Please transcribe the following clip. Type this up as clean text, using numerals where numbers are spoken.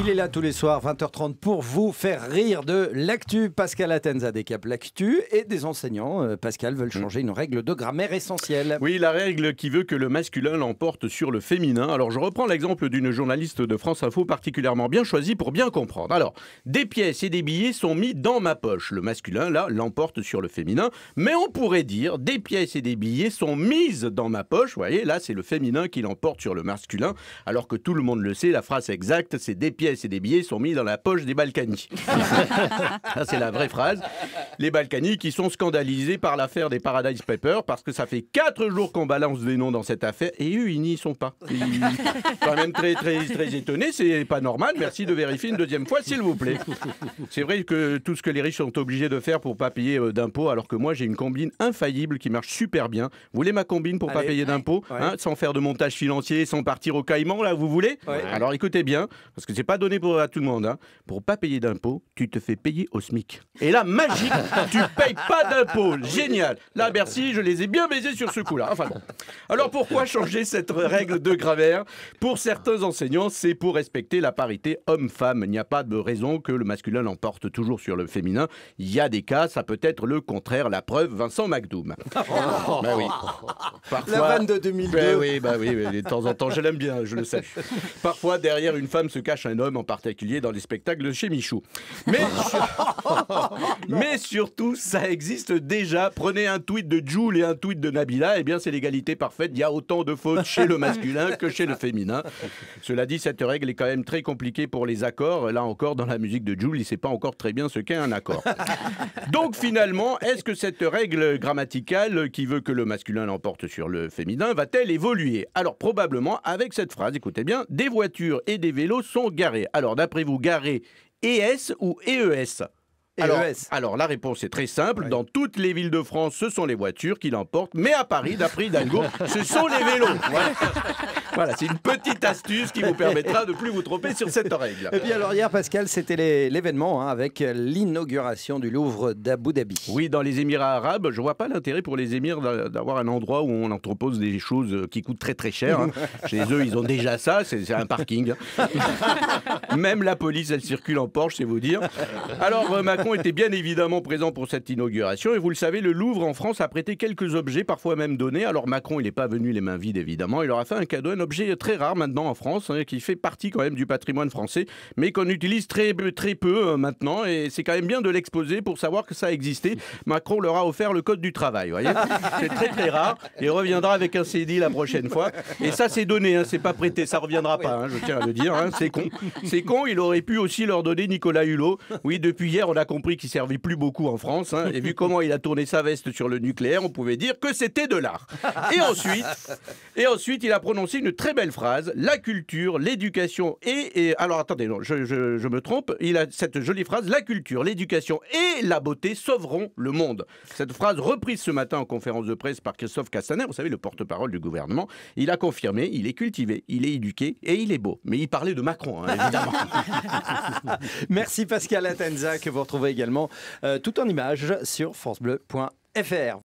Il est là tous les soirs, 20h30, pour vous faire rire de l'actu. Pascal Atenza décape l'actu et des enseignants, Pascal, veulent changer une règle de grammaire essentielle. Oui, la règle qui veut que le masculin l'emporte sur le féminin. Alors, je reprends l'exemple d'une journaliste de France Info particulièrement bien choisie pour bien comprendre. Alors, des pièces et des billets sont mis dans ma poche. Le masculin, là, l'emporte sur le féminin. Mais on pourrait dire, des pièces et des billets sont mises dans ma poche. Vous voyez, là, c'est le féminin qui l'emporte sur le masculin. Alors que tout le monde le sait, la phrase exacte, c'est des pièces et des billets sont mis dans la poche des Balkany. Ça, c'est la vraie phrase. Les Balkany qui sont scandalisés par l'affaire des Paradise Papers parce que ça fait 4 jours qu'on balance des noms dans cette affaire et eux, ils n'y sont pas. Ils sont quand même très étonnés. C'est pas normal. Merci de vérifier une deuxième fois, s'il vous plaît. C'est vrai que tout ce que les riches sont obligés de faire pour pas payer d'impôts, alors que moi, j'ai une combine infaillible qui marche super bien. Vous voulez ma combine pour pas payer d'impôts, hein, sans faire de montage financier, sans partir au caïman, là, vous voulez? Alors écoutez bien, parce que c'est pas donné à tout le monde. Hein. Pour pas payer d'impôts, tu te fais payer au SMIC. Et là, magique, tu payes pas d'impôts. Génial. Là, Bercy, je les ai bien baisés sur ce coup-là. Enfin bon. Alors pourquoi changer cette règle de grammaire? Pour certains enseignants, c'est pour respecter la parité homme-femme. Il n'y a pas de raison que le masculin l'emporte toujours sur le féminin. Il y a des cas, ça peut être le contraire. La preuve, Vincent McDoom. Bah oui. Parfois, la vanne de 2002. Oui, de temps en temps, je l'aime bien, je le sais. Parfois, derrière une femme se cache un homme, en particulier dans les spectacles chez Michou. Mais surtout, ça existe déjà. Prenez un tweet de Jules et un tweet de Nabila, eh bien c'est l'égalité parfaite. Il y a autant de fautes chez le masculin que chez le féminin. Cela dit, cette règle est quand même très compliquée pour les accords. Là encore, dans la musique de Jules, il ne sait pas encore très bien ce qu'est un accord. Donc finalement, est-ce que cette règle grammaticale qui veut que le masculin l'emporte sur le féminin va-t-elle évoluer? Alors probablement avec cette phrase, écoutez bien, des voitures et des vélos sont garés. Alors d'après vous, garés ES ou EES? Alors, la réponse est très simple. Dans toutes les villes de France, ce sont les voitures qui l'emportent. Mais à Paris, d'après Hidalgo, ce sont les vélos. Voilà, c'est une petite astuce qui vous permettra de ne plus vous tromper sur cette règle. Et puis alors hier, Pascal, c'était l'événement avec l'inauguration du Louvre d'Abu Dhabi. Oui, dans les Émirats arabes, je ne vois pas l'intérêt pour les émirs d'avoir un endroit où on entrepose des choses qui coûtent très très cher. Hein. Chez eux, ils ont déjà ça, c'est un parking. Même la police, elle circule en Porsche, c'est vous dire. Alors, Macron était bien évidemment présent pour cette inauguration et vous le savez, le Louvre en France a prêté quelques objets, parfois même donnés. Alors Macron, il n'est pas venu les mains vides évidemment, il leur a fait un cadeau, un objet très rare maintenant en France, hein, qui fait partie quand même du patrimoine français, mais qu'on utilise très peu maintenant et c'est quand même bien de l'exposer pour savoir que ça existait. Macron leur a offert le code du travail, vous voyez. C'est très très rare, il reviendra avec un CD la prochaine fois et ça c'est donné, hein, c'est pas prêté, ça reviendra pas, hein, je tiens à le dire, hein, c'est con, il aurait pu aussi leur donner Nicolas Hulot. Oui, depuis hier on a compris qu'il servait plus beaucoup en France, hein, et vu comment il a tourné sa veste sur le nucléaire, on pouvait dire que c'était de l'art. Et ensuite, il a prononcé une très belle phrase, la culture, l'éducation et alors attendez, non, je me trompe, il a cette jolie phrase, la culture, l'éducation et la beauté sauveront le monde. Cette phrase reprise ce matin en conférence de presse par Christophe Castaner, vous savez, le porte-parole du gouvernement, il a confirmé, il est cultivé, il est éduqué et il est beau. Mais il parlait de Macron, hein, évidemment. Merci Pascal Atenza, que vous retrouvez également tout en images sur francebleu.fr.